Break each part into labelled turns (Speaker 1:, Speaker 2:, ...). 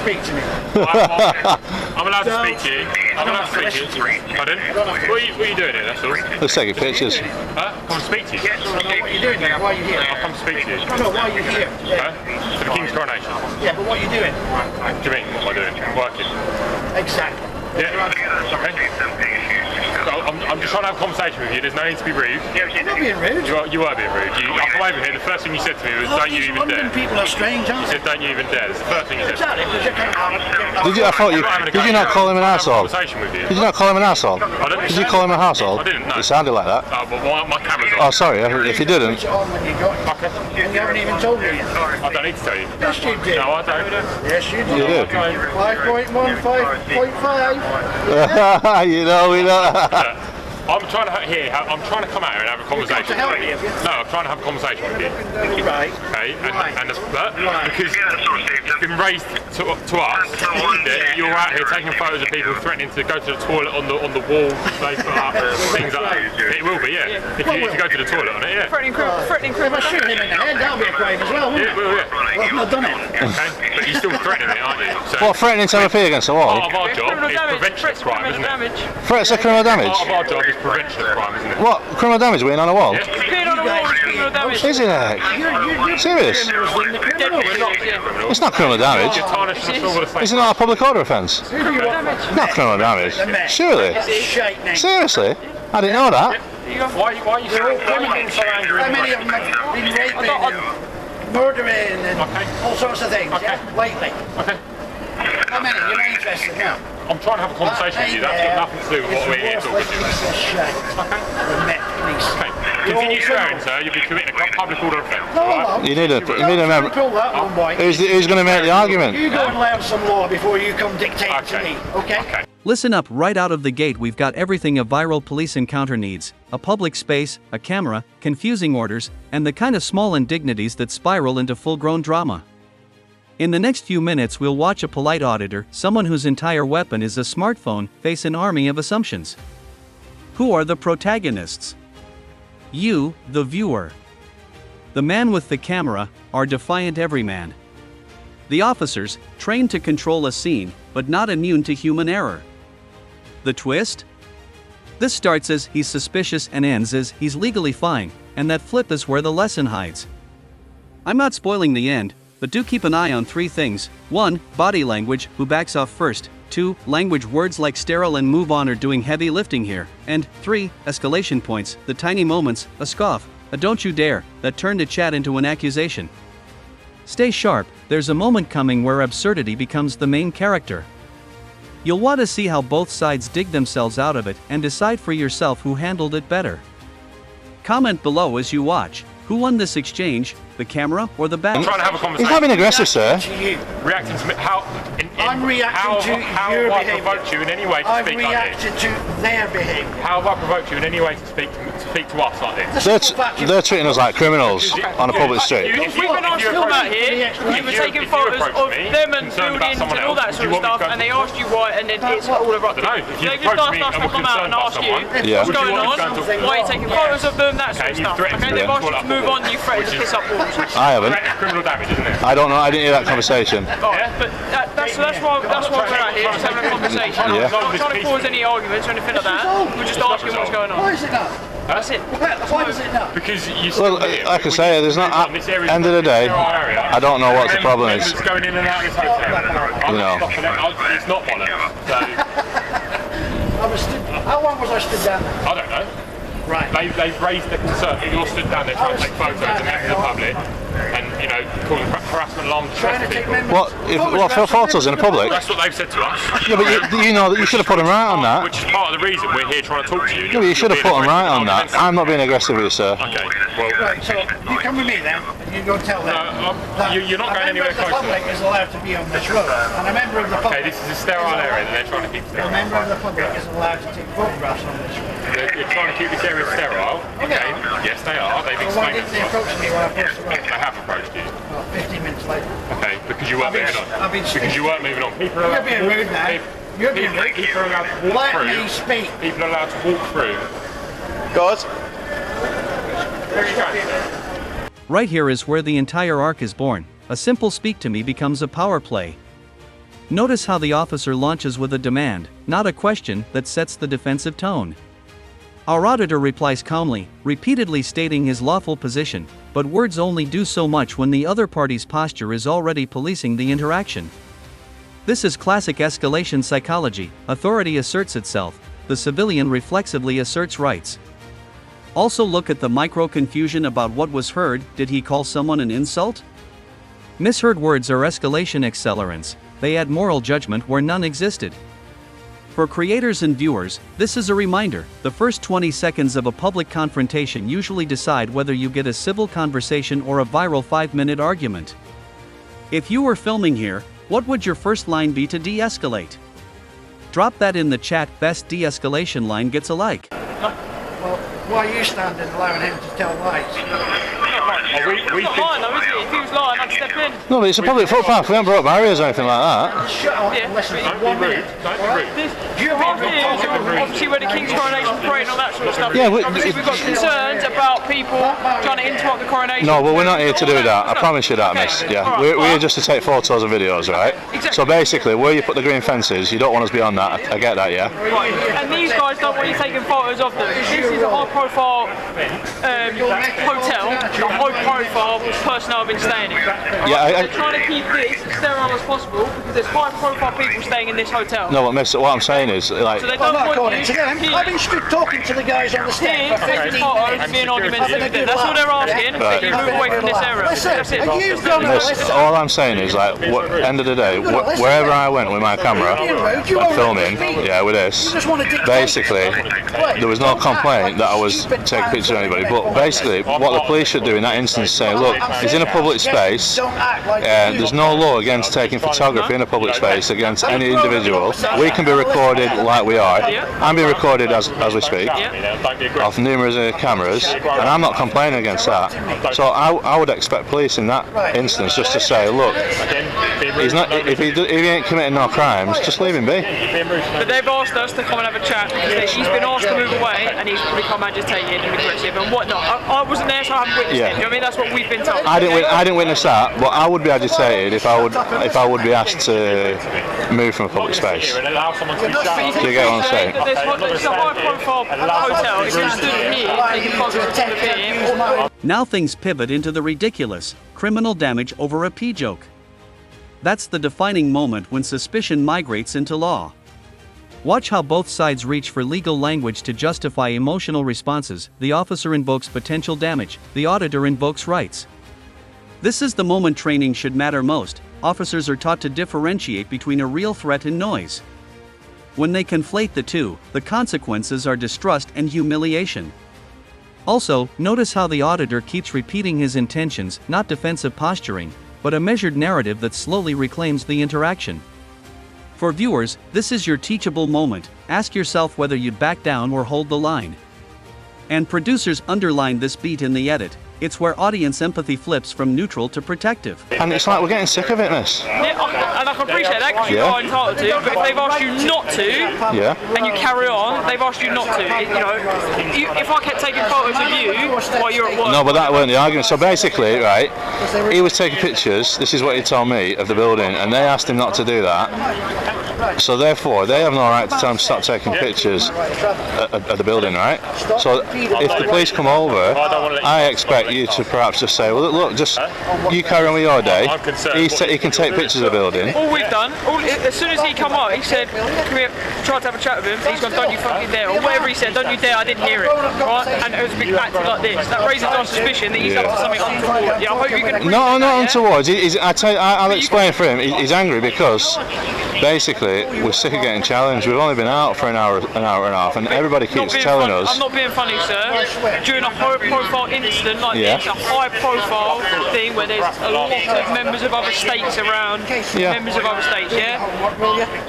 Speaker 1: speak to me.
Speaker 2: I'm allowed to speak to you. I'm allowed to speak to you. Pardon? What are you doing here, that's all?
Speaker 3: Let's take your pictures.
Speaker 2: Huh? Come and speak to you.
Speaker 1: I don't know what you're doing there. Why are you here?
Speaker 2: I'll come speak to you.
Speaker 1: No, why are you here?
Speaker 2: Huh? For the King's coronation.
Speaker 1: Yeah, but what are you doing?
Speaker 2: What do you mean, what am I doing? Working.
Speaker 1: Exactly.
Speaker 2: Yeah. Okay. So I'm just trying to have a conversation with you. There's no need to be rude.
Speaker 1: I'm not being rude.
Speaker 2: You were being rude. I come over here, the first thing you said to me was, don't you even
Speaker 1: London
Speaker 2: dare.
Speaker 1: people are strange, aren't
Speaker 2: You
Speaker 1: they?
Speaker 2: said, don't you even dare. That's the first thing you said to me.
Speaker 1: Exactly, because you can't
Speaker 3: Did you? I thought you. Did you not call him an asshole? Did you not call him an asshole? Did you call him an asshole?
Speaker 2: I didn't, no.
Speaker 3: It sounded like that.
Speaker 2: Oh, but my camera's on.
Speaker 3: Oh, sorry. If you didn't.
Speaker 1: switch it on when you got it.
Speaker 2: Okay.
Speaker 1: And you haven't even told me yet.
Speaker 2: I don't need to tell you.
Speaker 1: Yes, you did.
Speaker 2: No, I don't.
Speaker 1: Yes, you did.
Speaker 3: You did.
Speaker 1: 5.1, 5.5.
Speaker 3: You know, we know.
Speaker 2: I'm trying to come out here and have a conversation.
Speaker 1: to help me, have you?
Speaker 2: No, I'm trying to have a conversation with you.
Speaker 1: Right.
Speaker 2: Okay,
Speaker 1: Right.
Speaker 2: because it's been raised to us that you're out here taking photos of people threatening to go to the toilet on the wall they put up, things like that. It will be, yeah. If you go to the toilet on it, yeah.
Speaker 4: Threatening
Speaker 1: If I shoot him in the head, that'll be a crime as well, won't
Speaker 2: Yeah,
Speaker 1: it?
Speaker 2: it will, yeah.
Speaker 1: Well, I've not done it.
Speaker 2: Okay, but you're still threatening it, aren't you? So
Speaker 3: What, threatening to MFP against the wall?
Speaker 2: part of our job
Speaker 4: Criminal
Speaker 2: is
Speaker 4: damage.
Speaker 2: prevention of crime, isn't it?
Speaker 4: Damage.
Speaker 3: Threats of criminal damage?
Speaker 2: Part of our job is prevention of crime, isn't it?
Speaker 3: What? Criminal damage being on a wall?
Speaker 2: Yeah.
Speaker 4: Being on the wall is criminal damage.
Speaker 3: Is it, heck?
Speaker 1: You're
Speaker 3: Serious?
Speaker 4: Definitely.
Speaker 3: It's not criminal damage.
Speaker 2: You're tarnishing us all with the same.
Speaker 3: Is it not a public order offence?
Speaker 4: Criminal damage.
Speaker 3: Not criminal damage. Surely?
Speaker 1: Shite name.
Speaker 3: Seriously? I didn't know that.
Speaker 2: Why are you so angry?
Speaker 1: How many of them have been raping and murdering and all sorts of things, yeah? Lately.
Speaker 2: Okay.
Speaker 1: How many? You're not interested now?
Speaker 2: I'm trying to have a conversation with you. That's got nothing to do with what we're here talking to. Okay. Continue swearing, sir. You'll be committing a public order offence. Right?
Speaker 3: You need a member.
Speaker 1: Pull that one, boy.
Speaker 3: Who's going to make the argument?
Speaker 1: You go and learn some law before you come dictating to
Speaker 2: Okay.
Speaker 1: me, okay?
Speaker 2: Okay.
Speaker 5: Listen up, right out of the gate we've got everything a viral police encounter needs: a public space, a camera, confusing orders, and the kind of small indignities that spiral into full-grown drama. In the next few minutes we'll watch a polite auditor, someone whose entire weapon is a smartphone, face an army of assumptions. Who are the protagonists? You, the viewer. The man with the camera, our defiant everyman. The officers, trained to control a scene, but not immune to human error. The twist? This starts as he's suspicious and ends as he's legally fine, and that flip is where the lesson hides. I'm not spoiling the end, but do keep an eye on three things. 1. Body language, who backs off first. 2. Language, words like sterile and move on are doing heavy lifting here. And 3. Escalation points, the tiny moments, a scoff, a don't you dare, that turn a chat into an accusation. Stay sharp, there's a moment coming where absurdity becomes the main character. You'll want to see how both sides dig themselves out of it and decide for yourself who handled it better. Comment below as you watch. Who won this exchange, the camera or the back?
Speaker 2: I'm trying to have a
Speaker 3: He's
Speaker 2: conversation.
Speaker 3: having aggressive, sir.
Speaker 1: To you.
Speaker 2: Reacting to me. How?
Speaker 1: I'm reacting to
Speaker 2: how
Speaker 1: your
Speaker 2: have I
Speaker 1: behaviour.
Speaker 2: provoked you in any way to
Speaker 1: I've
Speaker 2: speak like this?
Speaker 1: reacted to their behaviour.
Speaker 2: How have I provoked you in any way to speak to us like this?
Speaker 3: They're treating us like criminals on a public street.
Speaker 4: If we went on film out here, you were taking photos of them and buildings and all that sort of stuff, and they asked you why, and then it's all erupted.
Speaker 2: I don't know. If you
Speaker 4: They just
Speaker 2: approach me
Speaker 4: asked us
Speaker 2: and
Speaker 4: to
Speaker 2: we're
Speaker 4: come out and
Speaker 2: concerned
Speaker 4: ask
Speaker 2: about
Speaker 4: you
Speaker 2: someone,
Speaker 3: Yeah.
Speaker 4: what's going on, why are you taking photos of them, that sort of
Speaker 2: you
Speaker 4: stuff.
Speaker 2: threatened
Speaker 4: Okay,
Speaker 2: to
Speaker 4: they've asked you
Speaker 2: pull
Speaker 4: to
Speaker 2: up
Speaker 4: move
Speaker 2: a
Speaker 4: on, you threatened to piss up walls.
Speaker 3: I haven't.
Speaker 2: Threat is criminal damage, isn't it?
Speaker 3: I don't know. I didn't hear that conversation.
Speaker 4: But that's why we're out here, just having a conversation.
Speaker 3: Yeah.
Speaker 4: We're not trying to cause any arguments or anything like that. We're just asking what's going
Speaker 1: Why
Speaker 4: on.
Speaker 1: is it not?
Speaker 4: That's it.
Speaker 1: Why is it not?
Speaker 2: Because you
Speaker 3: Well, like I say, there's not. At the end of the day, I don't know what the problem is.
Speaker 2: It's going in and out of this hotel. I'm
Speaker 3: No.
Speaker 2: not stopping it. It's not bollocks. So
Speaker 1: How long was I stood down there?
Speaker 2: I don't know.
Speaker 1: Right.
Speaker 2: They've raised the concern that you're stood down there trying to take photos of members of the public and, calling harassment alarms to
Speaker 1: Trying to
Speaker 2: people.
Speaker 1: take members.
Speaker 3: What for photos in the public?
Speaker 2: That's what they've said to us.
Speaker 3: Yeah, but you know that you should have put them right on that.
Speaker 2: Which is part of the reason we're here trying to talk to you.
Speaker 3: Yeah, but you should have put them right on that. I'm not being aggressive with you, sir.
Speaker 2: Okay, well,
Speaker 1: Right, so you come with me then, and you go tell them. that
Speaker 2: you're not going anywhere
Speaker 1: A member
Speaker 2: close
Speaker 1: of
Speaker 2: to
Speaker 1: the public is allowed to be on this road, and a member of the
Speaker 2: okay,
Speaker 1: public.
Speaker 2: this is a sterile area that they're trying to keep
Speaker 1: A
Speaker 2: sterile.
Speaker 1: member of the public is allowed to take photographs on this road.
Speaker 2: They're trying to keep this area sterile. Okay, yes they are. They've
Speaker 1: So why
Speaker 2: explained
Speaker 1: didn't they
Speaker 2: it to
Speaker 1: approach
Speaker 2: us.
Speaker 1: me when I first arrived?
Speaker 2: They have approached you.
Speaker 1: About 15 minutes later.
Speaker 2: Okay, because you weren't moving
Speaker 1: I've been
Speaker 2: on. Because you weren't moving on. People are
Speaker 1: You're
Speaker 2: allowed
Speaker 1: being
Speaker 2: to walk-
Speaker 1: rude now. You're being rude.
Speaker 2: People are allowed to walk
Speaker 1: Let
Speaker 2: through.
Speaker 1: me speak.
Speaker 2: People are allowed to walk through.
Speaker 3: God.
Speaker 2: Where are you going?
Speaker 5: Right here is where the entire arc is born. A simple speak to me becomes a power play. Notice how the officer launches with a demand, not a question, that sets the defensive tone. Our auditor replies calmly, repeatedly stating his lawful position, but words only do so much when the other party's posture is already policing the interaction. This is classic escalation psychology. Authority asserts itself, the civilian reflexively asserts rights. Also look at the micro-confusion about what was heard. Did he call someone an insult? Misheard words are escalation accelerants. They add moral judgment where none existed. For creators and viewers, this is a reminder: the first 20 seconds of a public confrontation usually decide whether you get a civil conversation or a viral 5-minute argument. If you were filming here, what would your first line be to de-escalate? Drop that in the chat. Best de-escalation line gets a like.
Speaker 1: Well, why are you standing allowing him to tell lies?
Speaker 4: It's not lying though, is it? If he was lying, I'd step in.
Speaker 3: No, but it's a public footpath. We haven't brought barriers or anything like that.
Speaker 1: Shut up
Speaker 4: Yeah.
Speaker 1: and listen for
Speaker 2: Don't
Speaker 1: 1
Speaker 2: be rude.
Speaker 1: minute.
Speaker 2: Don't be rude.
Speaker 4: This right here is obviously where the King's coronation parade and all that sort of stuff.
Speaker 3: Yeah,
Speaker 4: Obviously we've got concerns about people trying to interrupt the coronation.
Speaker 3: No, but we're not here to do that. I promise you that,
Speaker 4: Okay.
Speaker 3: miss. Yeah,
Speaker 4: Alright,
Speaker 3: we're here just to take photos and videos, right?
Speaker 4: Exactly.
Speaker 3: So basically, where you put the green fences, you don't want us beyond that. I get that, yeah?
Speaker 4: Right. And these guys don't want you taking photos of them. This is a high-profile hotel, a high-profile personnel have been staying in.
Speaker 3: Yeah,
Speaker 4: They're trying to keep this as sterile as possible because there's high-profile people staying in this hotel.
Speaker 3: No, but miss, what I'm saying is, like,
Speaker 4: So they
Speaker 1: Well,
Speaker 4: don't
Speaker 1: not
Speaker 4: want
Speaker 1: according
Speaker 4: you
Speaker 1: to them.
Speaker 4: here,
Speaker 1: I've been stood talking to the guys on the
Speaker 4: here
Speaker 1: step for
Speaker 4: taking
Speaker 1: 15
Speaker 4: photos
Speaker 1: minutes.
Speaker 4: and being argumentative with them. That's all they're asking, that you move away from this area. That's it.
Speaker 1: Listen, you've done
Speaker 3: miss, all I'm saying is, like, end of the day, wherever I went with my camera, and filming, yeah, with this, basically, there was no complaint that I was taking pictures of anybody, but basically, what the police should do in that instance is say, look, he's in a public space, there's no law against taking photography in a public space against any individual. We can be recorded like we are. I'm being recorded as we speak, off numerous cameras, and I'm not complaining against that. So I would expect police in that instance just to say, look, he's not, if he ain't committing no crimes, just leave him be.
Speaker 4: But they've asked us to come and have a chat because he's been asked to move away and he's become agitated and aggressive and whatnot. I wasn't there, so I haven't witnessed it. You know what I mean? That's what we've been told.
Speaker 3: I didn't witness that, but I would be agitated if I would be asked to move from a public space.
Speaker 2: And allow someone to be
Speaker 4: But
Speaker 2: shut
Speaker 4: you
Speaker 2: up.
Speaker 4: can
Speaker 3: Do you get what I'm saying?
Speaker 4: It's a high-profile hotel. If you stood here taking photos of him,
Speaker 5: Now things pivot into the ridiculous, criminal damage over a pee joke. That's the defining moment when suspicion migrates into law. Watch how both sides reach for legal language to justify emotional responses. The officer invokes potential damage, the auditor invokes rights. This is the moment training should matter most. Officers are taught to differentiate between a real threat and noise. When they conflate the two, the consequences are distrust and humiliation. Also, notice how the auditor keeps repeating his intentions, not defensive posturing, but a measured narrative that slowly reclaims the interaction. For viewers, this is your teachable moment. Ask yourself whether you'd back down or hold the line. And producers underline this beat in the edit. It's where audience empathy flips from neutral to protective.
Speaker 3: And it's like we're getting sick of it, miss.
Speaker 4: yeah, and I can appreciate that because you
Speaker 3: Yeah.
Speaker 4: are entitled to. But if they've asked you not to,
Speaker 3: Yeah.
Speaker 4: and you carry on, they've asked you not to. If I kept taking photos of you while you're at work.
Speaker 3: No, but that weren't the argument. So basically, right, he was taking pictures, this is what he told me, of the building, and they asked him not to do that. So therefore, they have no right to tell him to stop taking pictures at the building, right? So if the police come over, I expect you to perhaps just say, well, look, just you carry on with your day. He can take pictures of the building.
Speaker 4: All we've done, as soon as he come out, he said, come here, tried to have a chat with him, he's gone, don't you fucking dare, or whatever he said, don't you dare, I didn't hear it, right? And it was a big acted like this. That raises our suspicion that he's up to something untoward. Yeah, I hope you can appreciate
Speaker 3: No,
Speaker 4: that,
Speaker 3: not
Speaker 4: yeah?
Speaker 3: untoward. I'll explain for him. He's angry because basically we're sick of getting challenged. We've only been out for an hour and a half, and everybody keeps telling us.
Speaker 4: I'm not being funny, sir. During a high-profile incident like this, a high-profile thing where there's a lot of members of other states around, members of other states,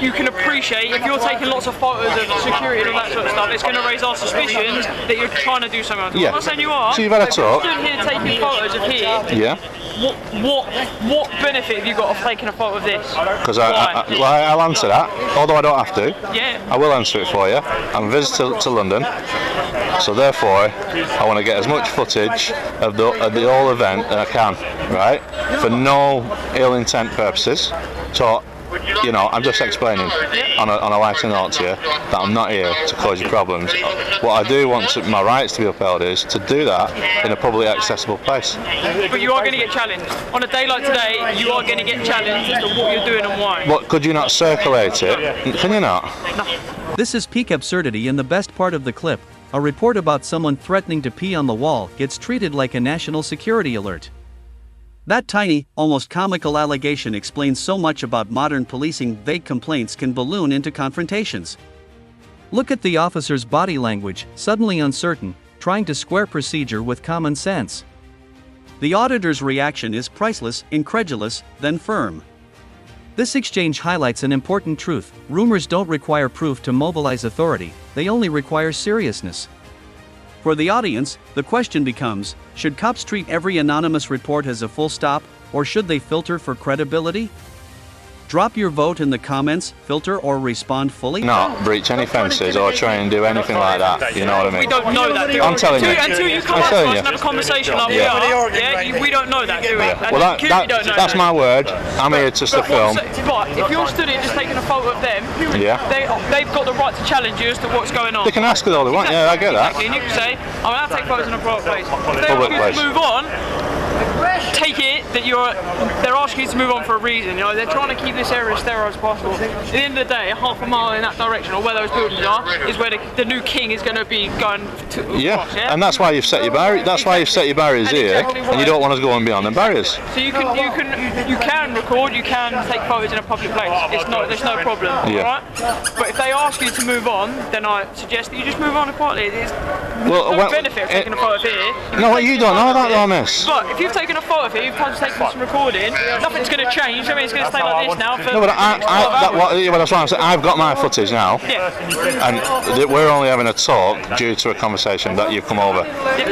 Speaker 4: you can appreciate if you're taking lots of photos of security and all that sort of stuff, it's going to raise our suspicions that you're trying to do something. I'm not saying you are.
Speaker 3: So you've had a
Speaker 4: but
Speaker 3: talk.
Speaker 4: If you're stood here taking photos of here.
Speaker 3: Yeah.
Speaker 4: What benefit have you got of taking a photo of this?
Speaker 3: Because I'll answer that, although I don't have to.
Speaker 4: Yeah.
Speaker 3: I will answer it for you. I'm a visitor to London, so therefore I want to get as much footage of the whole event that I can, right? For no ill intent purposes. So you know, I'm just explaining on a lighter note to you that I'm not here to cause you problems. What I do want my rights to be upheld is to do that in a publicly accessible place.
Speaker 4: But you are going to get challenged. On a day like today, you are going to get challenged as to what you're doing and why.
Speaker 3: But could you not circulate it? Can you not?
Speaker 4: No.
Speaker 5: This is peak absurdity in the best part of the clip. A report about someone threatening to pee on the wall gets treated like a national security alert. That tiny, almost comical allegation explains so much about modern policing. Vague complaints can balloon into confrontations. Look at the officer's body language, suddenly uncertain, trying to square procedure with common sense. The auditor's reaction is priceless, incredulous, then firm. This exchange highlights an important truth: rumors don't require proof to mobilize authority, they only require seriousness. For the audience, the question becomes, should cops treat every anonymous report as a full stop, or should they filter for credibility? Drop your vote in the comments, filter or respond fully.
Speaker 3: Not breach any fences or try and do anything like that, you know what I mean?
Speaker 4: We don't know that, do we?
Speaker 3: I'm telling you.
Speaker 4: Until you come up to us and have a conversation like we are, we don't know that, do we?
Speaker 3: Yeah. Well, that's my word. I'm here just to film.
Speaker 4: But if you're stood here just taking a photo of them, they've got the right to challenge you as to what's going on.
Speaker 3: They can ask it all they want, yeah, I get that.
Speaker 4: Exactly. And you can say, I'm going to take photos in a private place. If they ask you to move on, take it that they're asking you to move on for a reason. You know, they're trying to keep this area as sterile as possible. At the end of the day, half a mile in that direction, or where those buildings are, is where the new king is going to be going to. Across,
Speaker 3: and that's why you've set your barriers. That's why you've set your barriers here, and you don't want us going beyond the barriers.
Speaker 4: So you can record, you can take photos in a public place. There's no problem. Alright? But if they ask you to move on, then I suggest that you just move on quietly. There's no benefit of taking a photo of here.
Speaker 3: No, you don't know that though, miss.
Speaker 4: But if you've taken a photo of it, you've taken some recording, nothing's going to change. I mean, it's going to stay like this now for
Speaker 3: no, but that's why I'm saying I've got my footage now, and we're only having a talk due to a conversation that you've come over.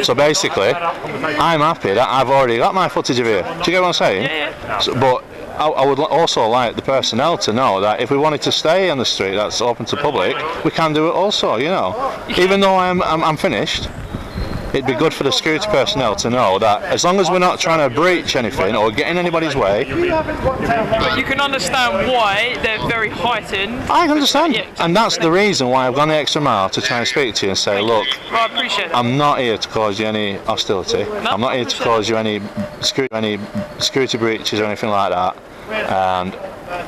Speaker 3: So basically, I'm happy that I've already got my footage of here. Do you get what I'm saying? So, but I would also like the personnel to know that if we wanted to stay on the street that's open to public, we can do it also, you know. Even though I'm finished, it'd be good for the security personnel to know that as long as we're not trying to breach anything or get in anybody's way.
Speaker 4: But you can understand why they're very heightened.
Speaker 3: I understand. And that's the reason why I've gone the extra mile to try and speak to you and say, look,
Speaker 4: I appreciate that.
Speaker 3: I'm not here to cause you any hostility. I'm not here to cause you any security breaches or anything like that. And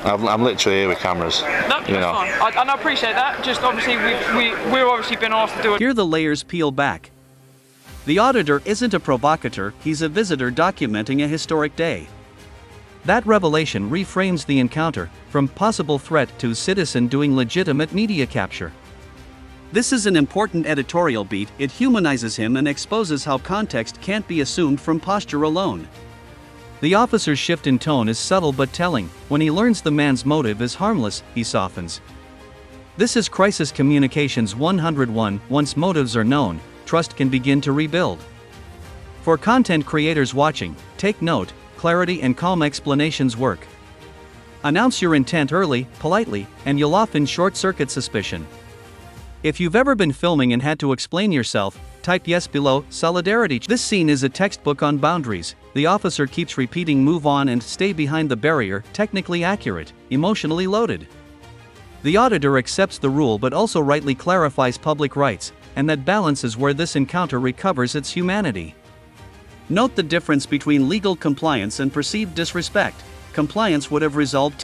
Speaker 3: I'm literally here with cameras.
Speaker 4: No,
Speaker 3: you know.
Speaker 4: Fine. And I appreciate that. Just obviously, we've obviously been asked to do it.
Speaker 5: Here the layers peel back. The auditor isn't a provocateur, he's a visitor documenting a historic day. That revelation reframes the encounter, from possible threat to citizen doing legitimate media capture. This is an important editorial beat. It humanizes him and exposes how context can't be assumed from posture alone. The officer's shift in tone is subtle but telling. When he learns the man's motive is harmless, he softens. This is Crisis Communications 101. Once motives are known, trust can begin to rebuild. For content creators watching, take note: clarity and calm explanations work. Announce your intent early, politely, and you'll often short-circuit suspicion. If you've ever been filming and had to explain yourself, type yes below. Solidarity. This scene is a textbook on boundaries. The officer keeps repeating move on and stay behind the barrier, technically accurate, emotionally loaded. The auditor accepts the rule but also rightly clarifies public rights, and that balance is where this encounter recovers its humanity. Note the difference between legal compliance and perceived disrespect. Compliance would have resolved